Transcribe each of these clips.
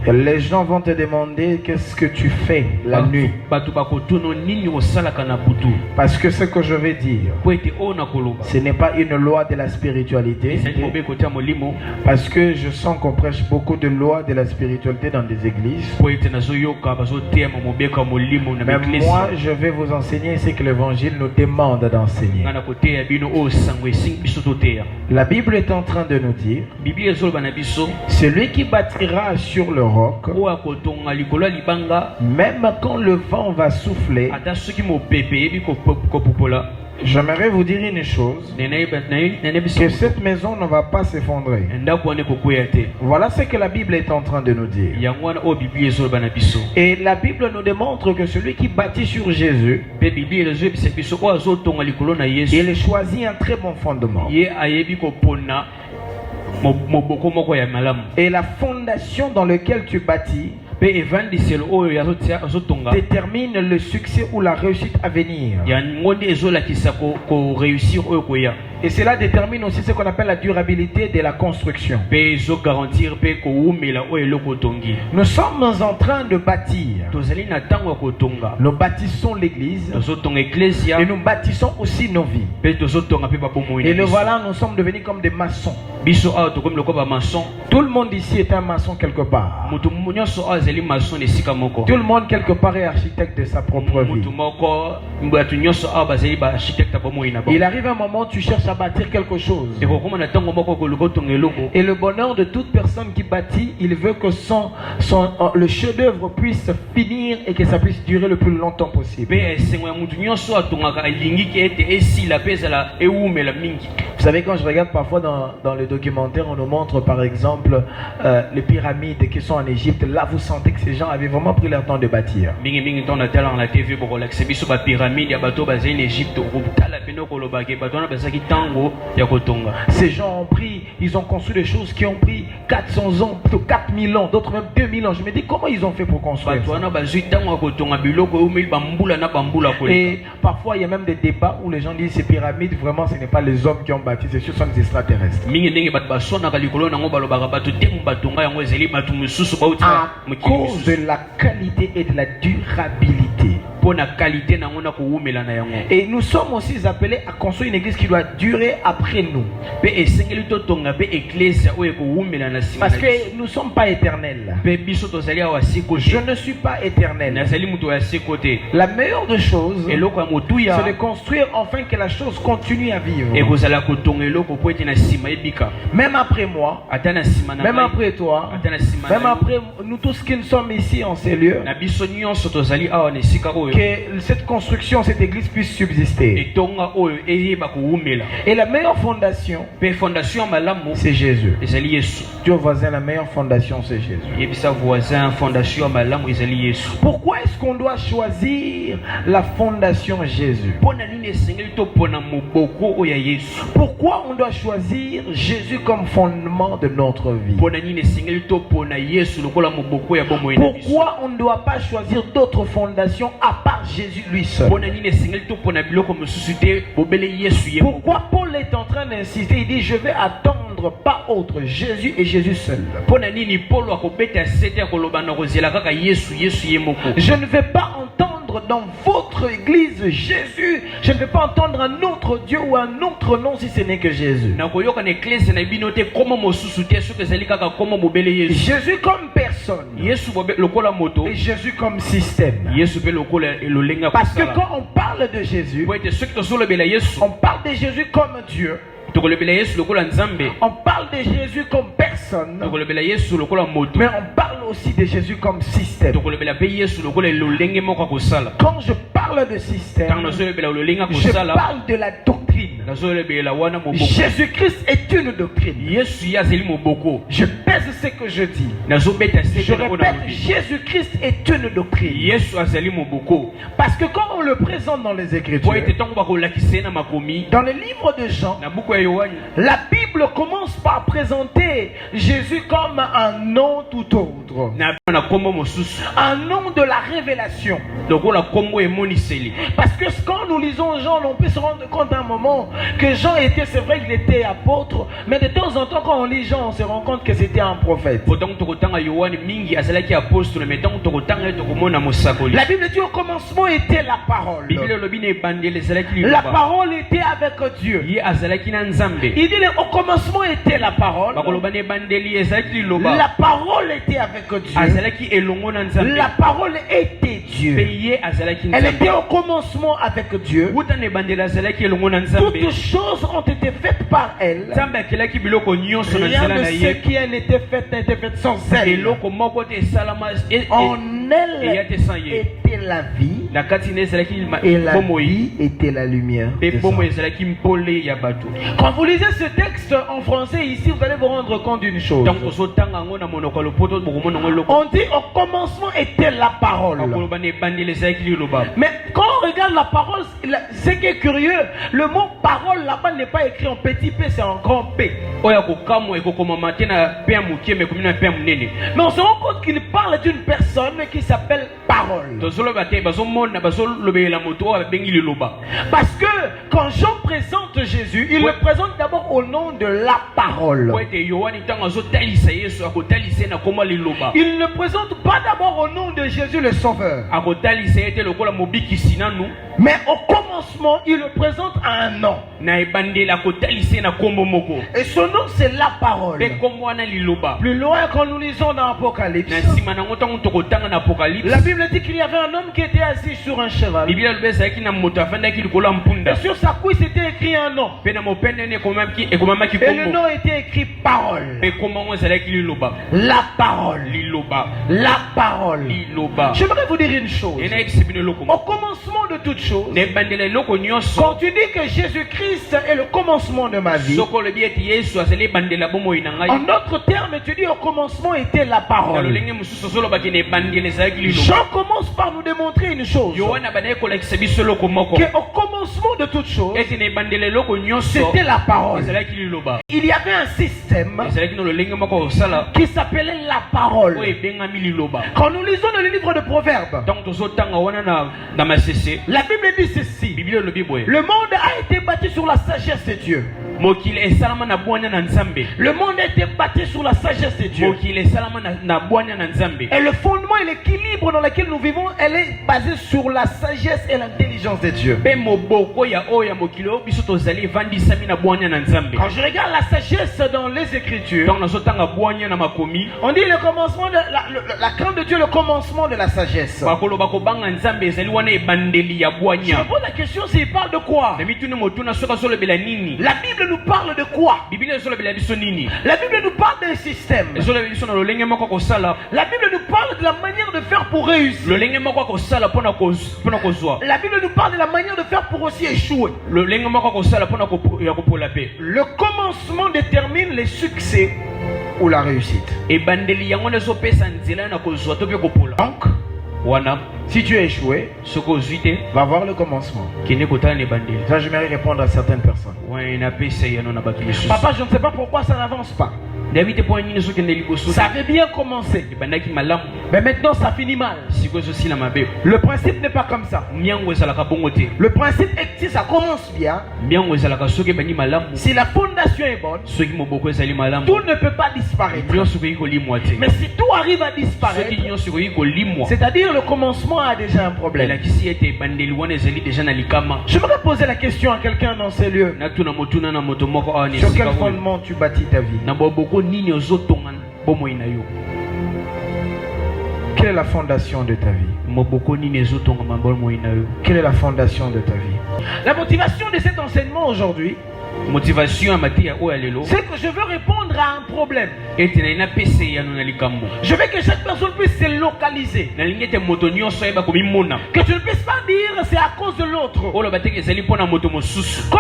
Les gens vont te demander qu'est-ce que tu fais la nuit. Parce que ce que je vais dire, ce n'est pas une loi de la spiritualité. Parce que je sens qu'on prêche beaucoup de lois de la spiritualité dans des églises. Mais moi, je vais vous enseigner ce que l'évangile nous demande d'enseigner. La Bible est en train de nous dire, celui qui bâtira sur le roc, même quand le vent va souffler, j'aimerais vous dire une chose, que cette maison ne va pas s'effondrer. Voilà ce que la Bible est en train de nous dire. Et la Bible nous démontre que celui qui bâtit sur Jésus, il choisit un très bon fondement. Et la fondation dans laquelle tu bâtis détermine le succès ou la réussite à venir. Et cela détermine aussi ce qu'on appelle la durabilité de la construction. Nous sommes en train de bâtir. Nous bâtissons l'église et nous bâtissons aussi nos vies. Et le voilà, nous sommes devenus comme des maçons. Tout le monde ici est un maçon quelque part. Tout le monde quelque part est architecte de sa propre vie. Il arrive un moment où tu cherches à bâtir quelque chose. Et le bonheur de toute personne qui bâtit, il veut que le chef-d'œuvre puisse finir et que ça puisse durer le plus longtemps possible. Vous savez, quand je regarde parfois dans le documentaire, on nous montre par exemple les pyramides qui sont en Égypte. Là, vous sentez que ces gens avaient vraiment pris leur temps de bâtir. Ces gens ont pris, ils ont construit des choses qui ont pris 400 ans, plutôt 4000 ans, d'autres même 2000 ans. Je me dis, comment ils ont fait pour construire ça? Et parfois, il y a même des débats où les gens disent ces pyramides, vraiment, ce n'est pas les hommes qui ont bâti, c'est sûr, ce sont des extraterrestres. À cause de la qualité et de la durabilité. Et nous sommes aussi appelés à construire une église qui doit durer après nous. Parce que nous ne sommes pas éternels. Je ne suis pas éternel. La meilleure des choses, c'est de construire enfin que la chose continue à vivre. Même après moi, même après toi, même après nous tous qui sommes ici en ces lieux, que cette construction, cette église puisse subsister. Et la meilleure fondation, c'est Jésus. Dis au voisin, la meilleure fondation, c'est Jésus. Pourquoi est-ce qu'on doit choisir la fondation Jésus? Pourquoi on doit choisir Jésus comme fondement de notre vie? Pourquoi on ne doit pas choisir d'autres fondations à part Jésus lui seul? Pourquoi Paul est en train d'insister? Il dit, je vais attendre pas autre, Jésus et Jésus seul. Je ne vais pas entendre dans votre église Jésus. Je ne vais pas entendre un autre Dieu ou un autre nom si ce n'est que Jésus. Jésus comme personne et Jésus comme système. Parce que quand on parle de Jésus, on parle de Jésus comme Dieu. On parle de Jésus comme personne, mais on parle aussi de Jésus comme système. Quand je parle de système, je parle de la doctrine. Jésus-Christ est une doctrine. Je pèse ce que je dis. Je répète, Jésus-Christ est une doctrine. Parce que quand on le présente dans les Écritures, dans le livre de Jean, la Bible Bible commence par présenter Jésus comme un nom tout autre. Un nom de la révélation. Parce que quand nous lisons Jean, on peut se rendre compte à un moment que Jean était, c'est vrai qu'il était apôtre, mais de temps en temps quand on lit Jean, on se rend compte que c'était un prophète. La Bible dit au commencement était la parole. La parole était avec Dieu. Il dit au commencement était la parole. La parole était avec Dieu. La parole était Dieu. Elle était au commencement avec Dieu. Toutes choses ont été faites par elle. Rien de ce qui a été fait n'a été fait sans elle. En elle était la vie, et la vie était la lumière. Quand vous lisez ce texte en français ici, vous allez vous rendre compte d'une chose. On dit au commencement était la parole. Mais quand on regarde la parole, ce qui est curieux, le mot parole là-bas n'est pas écrit en petit p, c'est en grand P. Mais on se rend compte qu'il parle d'une personne qui s'appelle parole. Parce que quand Jean présente Jésus, il le présente d'abord au nom de la parole. Il ne présente pas d'abord au nom de Jésus le Sauveur. Mais au commencement, il le présente à un nom. Et son nom c'est la parole. Plus loin quand nous lisons dans Apocalypse, la Bible dit qu'il y avait un homme qui était assis sur un cheval. Et sur sa cuisse était écrit un nom. Et le nom était écrit parole. La parole. La parole. J'aimerais vous dire une chose. Au commencement de toute chose, quand tu dis que Jésus-Christ est le commencement de ma vie, en d'autres termes, tu dis au commencement était la parole. Jean commence par nous démontrer une chose, qu'au commencement de toute chose, c'était la parole. Il y avait un système qui s'appelait la parole. Quand nous lisons dans le livre de Proverbes, la Bible dit ceci: le monde a été bâti sur la sagesse de Dieu. Le monde a été bâti sur la sagesse de Dieu. Et le fondement et l'équilibre dans lequel nous vivons, elle est basée sur la sagesse et l'intelligence de Dieu. Quand je regarde la sagesse dans les Écritures, on dit le commencement de la crainte de Dieu, le commencement de la sagesse. Je me pose la question, s'il parle de quoi? La Bible nous parle de quoi? La Bible nous parle d'un système. La Bible nous parle de la manière de faire pour réussir. La Bible nous parle de la manière de faire pour aussi échouer. Le commencement détermine les succès ou la réussite. Donc, si tu es échoué, va voir le commencement. Ça, j'aimerais répondre à certaines personnes. Papa, je ne sais pas pourquoi ça n'avance pas. Ça avait bien commencé, mais maintenant ça finit mal. Le principe n'est pas comme ça. Le principe est que ça commence bien. Si la fondation est bonne, tout ne peut pas disparaître. Mais si tout arrive à disparaître, c'est-à-dire le commencement a déjà un problème. Je voudrais poser la question à quelqu'un dans ces lieux. Sur quel fondement tu bâtis ta vie? Quelle est la fondation de ta vie? Quelle est la fondation de ta vie? La motivation de cet enseignement aujourd'hui, c'est que je veux répondre à un problème. Je veux que chaque personne puisse se localiser. Que tu ne puisses pas dire c'est à cause de l'autre. Comme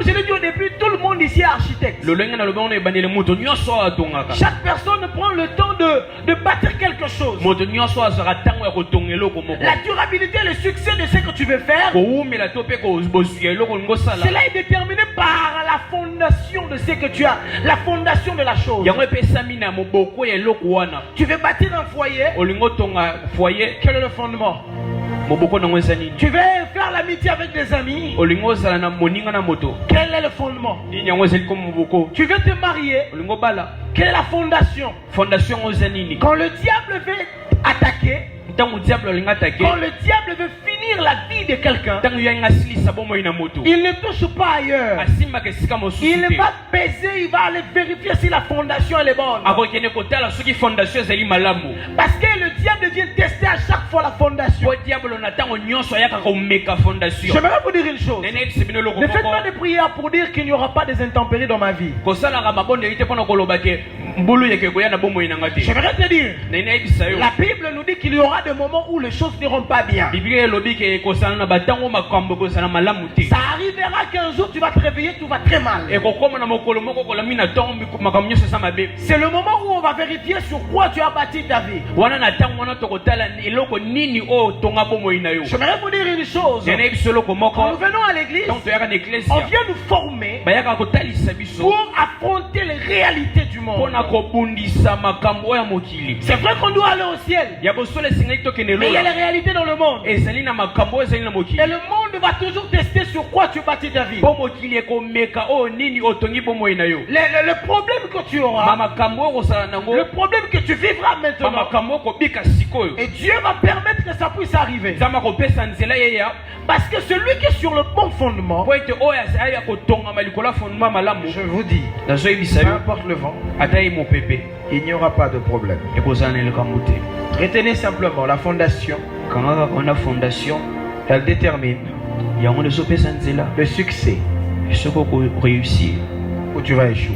je l'ai dit au début, tout le monde ici est architecte. Chaque personne prend le temps de bâtir quelque quelque chose. La durabilité et le succès de ce que tu veux faire, cela est déterminé par la fondation de ce que tu as, la fondation de la chose. Tu veux bâtir un foyer, quel est le fondement? Tu veux faire l'amitié avec des amis, quel est le fondement? Tu veux te marier, quelle est la fondation? Quand le diable veut attaquer, quand le diable veut finir la vie de quelqu'un, il ne touche pas ailleurs. Il va baiser, il va aller vérifier si la fondation elle est bonne. Parce que le diable vient tester à chaque fois la fondation. J'aimerais vous dire une chose. Ne faites pas de prières pour dire qu'il n'y aura pas des intempéries dans ma vie. J'aimerais te dire, la Bible nous dit qu'il y aura des moments où les choses n'iront pas bien. Ça arrivera qu'un jour tu vas te réveiller, tu vas très mal. C'est le moment où on va vérifier sur quoi tu as bâti ta vie. J'aimerais vous dire une chose. Quand nous venons à l'église, on vient nous former pour affronter les réalités du monde. C'est vrai qu'on doit aller au ciel, mais il y a les réalités dans le monde. Et le monde va toujours tester sur quoi tu bâtis ta vie. Le problème que tu auras, le problème que tu vivras maintenant, et Dieu va permettre que ça puisse arriver. Parce que celui qui est sur le bon fondement, je vous dis, peu importe le vent, il n'y aura pas de problème. Retenez simplement la fondation. Elle détermine le succès où tu vas échouer.